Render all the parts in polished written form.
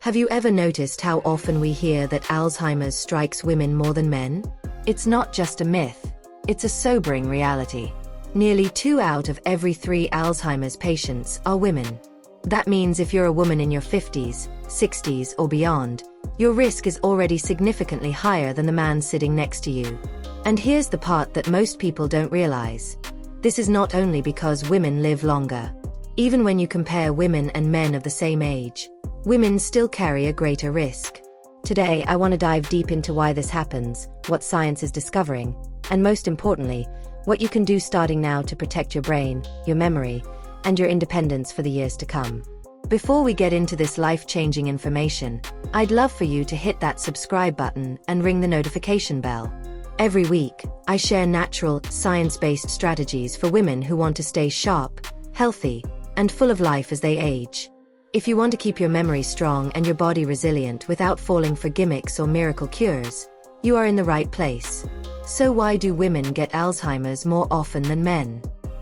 Have you ever noticed how often we hear that Alzheimer's strikes women more than men? It's not just a myth, it's a sobering reality. Nearly 2 out of every 3 Alzheimer's patients are women. That means if you're a woman in your 50s, 60s, or beyond, your risk is already significantly higher than the man sitting next to you. And here's the part that most people don't realize. This is not only because women live longer. Even when you compare women and men of the same age, women still carry a greater risk. Today, I want to dive deep into why this happens, what science is discovering, and most importantly, what you can do starting now to protect your brain, your memory, and your independence for the years to come. Before we get into this life-changing information, I'd love for you to hit that subscribe button and ring the notification bell. Every week, I share natural, science-based strategies for women who want to stay sharp, healthy, and full of life as they age. If you want to keep your memory strong and your body resilient without falling for gimmicks or miracle cures, you are in the right place. So why do women get Alzheimer's more often than men?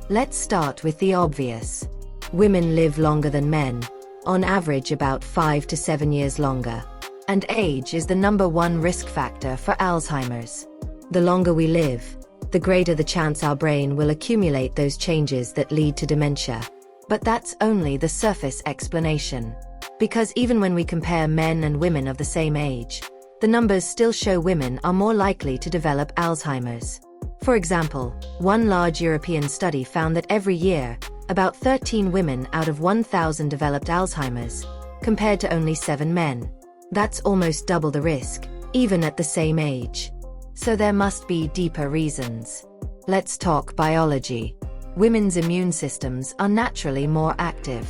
Let's start with the obvious. Women live longer than men, on average about 5 to 7 years longer. And age is the #1 risk factor for Alzheimer's. The longer we live, the greater the chance our brain will accumulate those changes that lead to dementia. But that's only the surface explanation. Because even when we compare men and women of the same age, the numbers still show women are more likely to develop Alzheimer's. For example, one large European study found that every year, about 13 women out of 1,000 developed Alzheimer's, compared to only 7 men. That's almost double the risk, even at the same age. So there must be deeper reasons. Let's talk biology. Women's immune systems are naturally more active.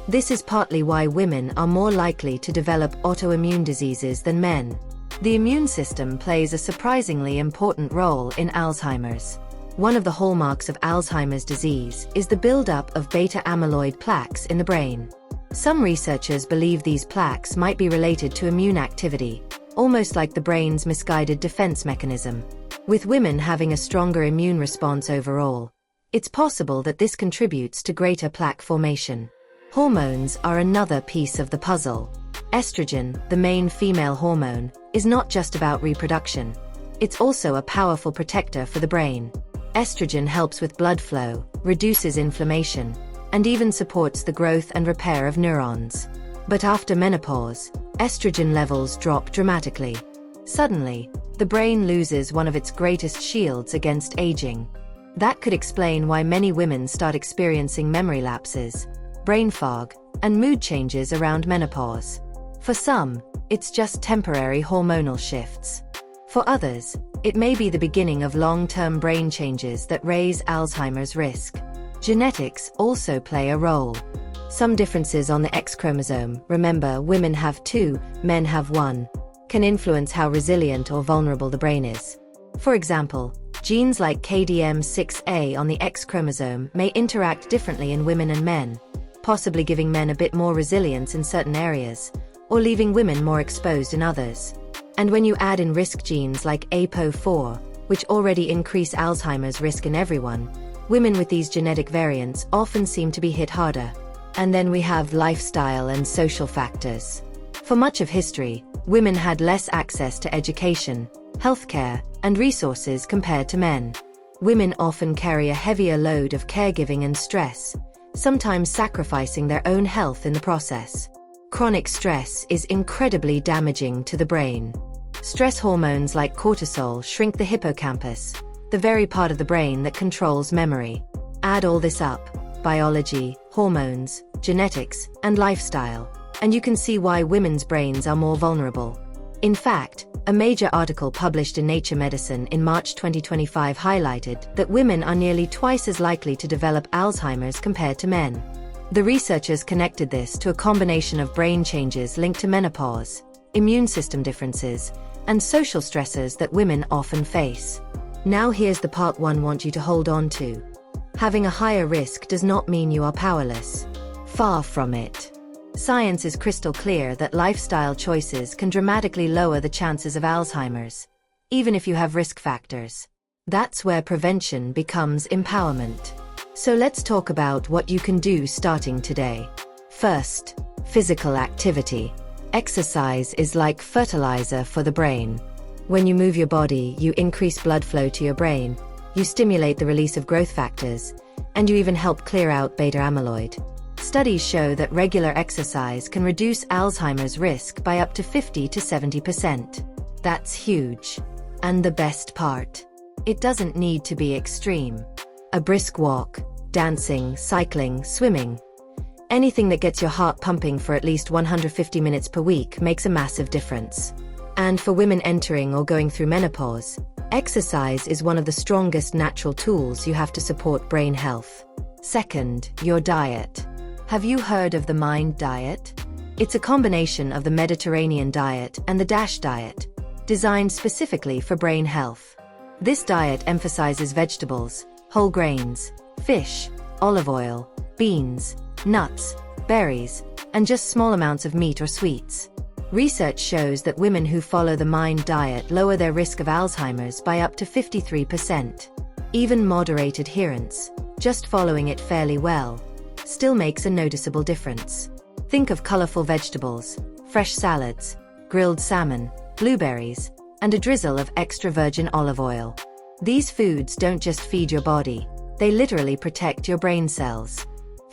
This is partly why women are more likely to develop autoimmune diseases than men. The immune system plays a surprisingly important role in Alzheimer's. One of the hallmarks of Alzheimer's disease is the buildup of beta-amyloid plaques in the brain. Some researchers believe these plaques might be related to immune activity, almost like the brain's misguided defense mechanism. With women having a stronger immune response overall, it's possible that this contributes to greater plaque formation. Hormones are another piece of the puzzle. Estrogen, the main female hormone, is not just about reproduction. It's also a powerful protector for the brain. Estrogen helps with blood flow, reduces inflammation, and even supports the growth and repair of neurons. But after menopause, estrogen levels drop dramatically. Suddenly, the brain loses one of its greatest shields against aging. That could explain why many women start experiencing memory lapses, brain fog, and mood changes around menopause. For some, it's just temporary hormonal shifts. For others, it may be the beginning of long-term brain changes that raise Alzheimer's risk. Genetics also play a role. Some differences on the X chromosome, remember women have 2, men have 1, can influence how resilient or vulnerable the brain is. For example, genes like KDM6A on the X chromosome may interact differently in women and men, possibly giving men a bit more resilience in certain areas, or leaving women more exposed in others. And when you add in risk genes like APOE4, which already increase Alzheimer's risk in everyone, women with these genetic variants often seem to be hit harder. And then we have lifestyle and social factors. For much of history, women had less access to education, healthcare, and resources compared to men. Women often carry a heavier load of caregiving and stress, sometimes sacrificing their own health in the process. Chronic stress is incredibly damaging to the brain. Stress hormones like cortisol shrink the hippocampus, the very part of the brain that controls memory. Add all this up, biology, hormones, genetics, and lifestyle, and you can see why women's brains are more vulnerable. In fact, a major article published in Nature Medicine in March 2025 highlighted that women are nearly twice as likely to develop Alzheimer's compared to men. The researchers connected this to a combination of brain changes linked to menopause, immune system differences, and social stressors that women often face. Now here's the part one want you to hold on to. Having a higher risk does not mean you are powerless. Far from it. Science is crystal clear that lifestyle choices can dramatically lower the chances of Alzheimer's, even if you have risk factors. That's where prevention becomes empowerment. So let's talk about what you can do starting today. First, physical activity. Exercise is like fertilizer for the brain. When you move your body, you increase blood flow to your brain, you stimulate the release of growth factors, and you even help clear out beta amyloid. Studies show that regular exercise can reduce Alzheimer's risk by up to 50 to 70%. That's huge. And the best part? It doesn't need to be extreme. A brisk walk, dancing, cycling, swimming. Anything that gets your heart pumping for at least 150 minutes per week makes a massive difference. And for women entering or going through menopause, exercise is one of the strongest natural tools you have to support brain health. Second, your diet. Have you heard of the MIND diet? It's a combination of the Mediterranean diet and the DASH diet, designed specifically for brain health. This diet emphasizes vegetables, whole grains, fish, olive oil, beans, nuts, berries, and just small amounts of meat or sweets. Research shows that women who follow the MIND diet lower their risk of Alzheimer's by up to 53%. Even moderate adherence, just following it fairly well, still makes a noticeable difference. Think of colorful vegetables, fresh salads, grilled salmon, blueberries, and a drizzle of extra virgin olive oil. These foods don't just feed your body, they literally protect your brain cells.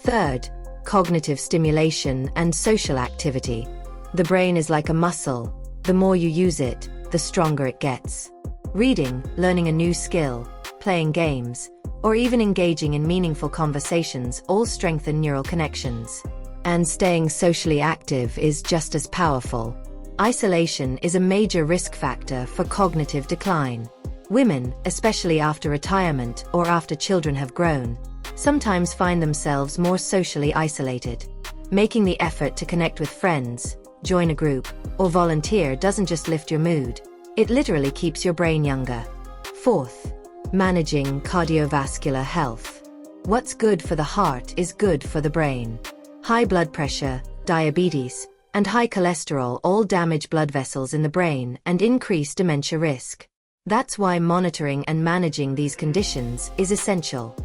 Third, cognitive stimulation and social activity. The brain is like a muscle. The more you use it, the stronger it gets. Reading, learning a new skill, playing games, or even engaging in meaningful conversations all strengthen neural connections. And staying socially active is just as powerful. Isolation is a major risk factor for cognitive decline. Women, especially after retirement or after children have grown, sometimes find themselves more socially isolated. Making the effort to connect with friends, join a group, or volunteer doesn't just lift your mood, it literally keeps your brain younger. Fourth, managing cardiovascular health. What's good for the heart is good for the brain. High blood pressure, diabetes, and high cholesterol all damage blood vessels in the brain and increase dementia risk. That's why monitoring and managing these conditions is essential.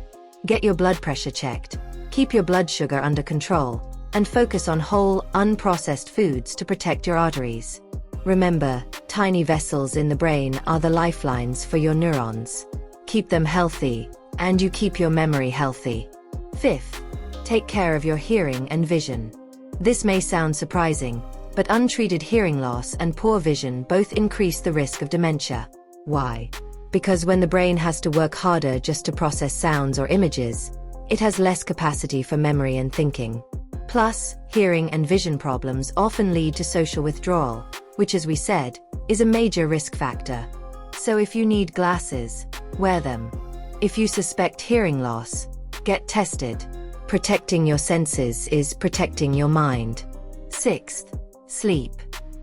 Get your blood pressure checked, keep your blood sugar under control, and focus on whole, unprocessed foods to protect your arteries. Remember, tiny vessels in the brain are the lifelines for your neurons. Keep them healthy, and you keep your memory healthy. Fifth, take care of your hearing and vision. This may sound surprising, but untreated hearing loss and poor vision both increase the risk of dementia. Why? Because when the brain has to work harder just to process sounds or images, it has less capacity for memory and thinking. Plus, hearing and vision problems often lead to social withdrawal, which, as we said, is a major risk factor. So if you need glasses, wear them. If you suspect hearing loss, get tested. Protecting your senses is protecting your mind. Sixth, sleep.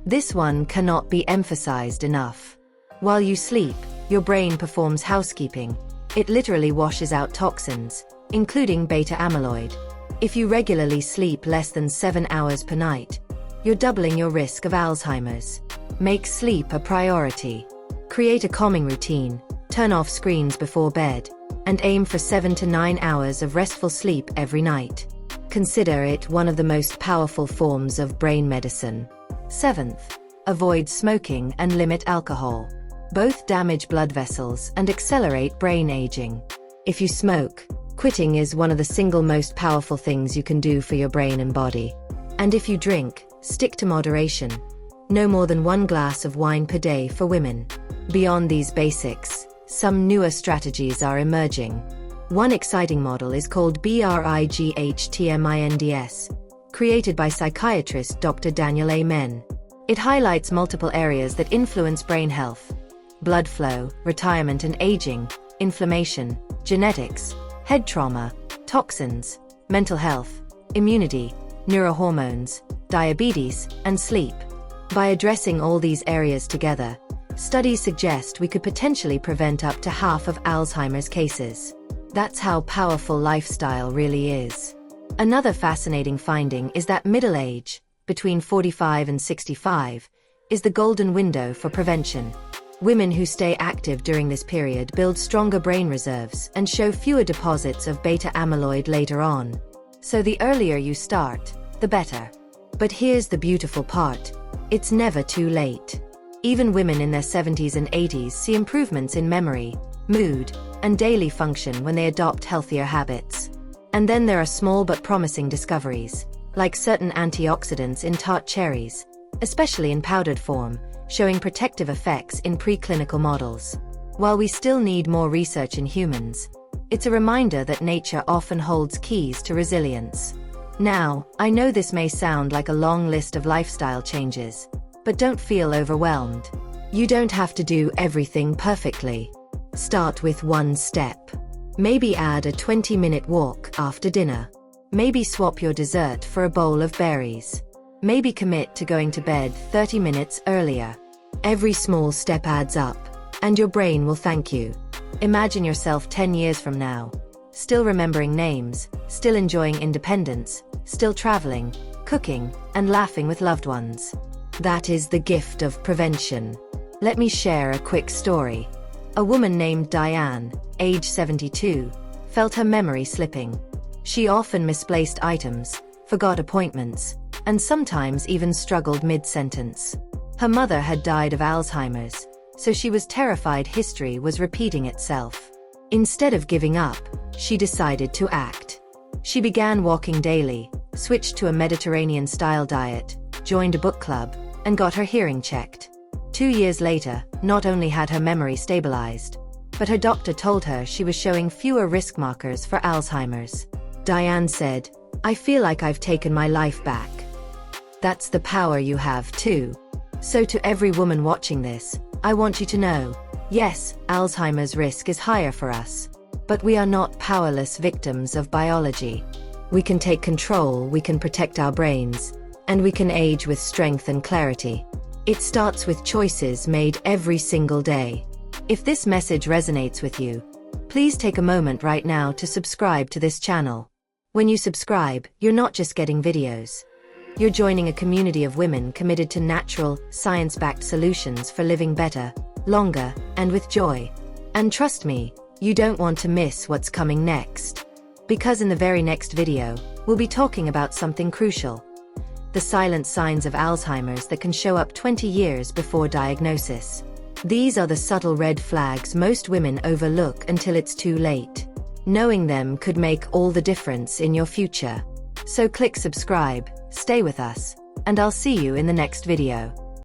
This one cannot be emphasized enough. While you sleep, your brain performs housekeeping. It literally washes out toxins, including beta amyloid. If you regularly sleep less than 7 hours per night, you're doubling your risk of Alzheimer's. Make sleep a priority. Create a calming routine, turn off screens before bed, and aim for 7 to 9 hours of restful sleep every night. Consider it one of the most powerful forms of brain medicine. Seventh, avoid smoking and limit alcohol. Both damage blood vessels and accelerate brain aging. If you smoke, quitting is one of the single most powerful things you can do for your brain and body. And if you drink, stick to moderation. No more than 1 glass of wine per day for women. Beyond these basics, some newer strategies are emerging. One exciting model is called BRIGHTMINDS, created by psychiatrist Dr. Daniel A. Men. It highlights multiple areas that influence brain health: blood flow, retirement and aging, inflammation, genetics, head trauma, toxins, mental health, immunity, neurohormones, diabetes, and sleep. By addressing all these areas together, studies suggest we could potentially prevent up to half of Alzheimer's cases. That's how powerful lifestyle really is. Another fascinating finding is that middle age, between 45 and 65, is the golden window for prevention. Women who stay active during this period build stronger brain reserves and show fewer deposits of beta amyloid later on. So the earlier you start, the better. But here's the beautiful part: It's never too late. Even women in their 70s and 80s see improvements in memory, mood, and daily function when they adopt healthier habits. And then there are small but promising discoveries, like certain antioxidants in tart cherries, especially in powdered form, showing protective effects in preclinical models. While we still need more research in humans, it's a reminder that nature often holds keys to resilience. Now, I know this may sound like a long list of lifestyle changes, but don't feel overwhelmed. You don't have to do everything perfectly. Start with one step. Maybe add a 20-minute walk after dinner. Maybe swap your dessert for a bowl of berries. Maybe commit to going to bed 30 minutes earlier. Every small step adds up, and your brain will thank you. Imagine yourself 10 years from now, still remembering names, still enjoying independence, still traveling, cooking, and laughing with loved ones. That is the gift of prevention. Let me share a quick story. A woman named Diane, age 72, felt her memory slipping. She often misplaced items, forgot appointments, and sometimes even struggled mid-sentence. Her mother had died of Alzheimer's, so she was terrified history was repeating itself. Instead of giving up, she decided to act. She began walking daily, switched to a Mediterranean-style diet, joined a book club, and got her hearing checked. 2 years later, not only had her memory stabilized, but her doctor told her she was showing fewer risk markers for Alzheimer's. Diane said, "I feel like I've taken my life back." That's the power you have too. So to every woman watching this, I want you to know, yes, Alzheimer's risk is higher for us, but we are not powerless victims of biology. We can take control, we can protect our brains, and we can age with strength and clarity. It starts with choices made every single day. If this message resonates with you, please take a moment right now to subscribe to this channel. When you subscribe, you're not just getting videos. You're joining a community of women committed to natural, science-backed solutions for living better, longer, and with joy. And trust me, you don't want to miss what's coming next. Because in the very next video, we'll be talking about something crucial: the silent signs of Alzheimer's that can show up 20 years before diagnosis. These are the subtle red flags most women overlook until it's too late. Knowing them could make all the difference in your future. So click subscribe, stay with us, and I'll see you in the next video.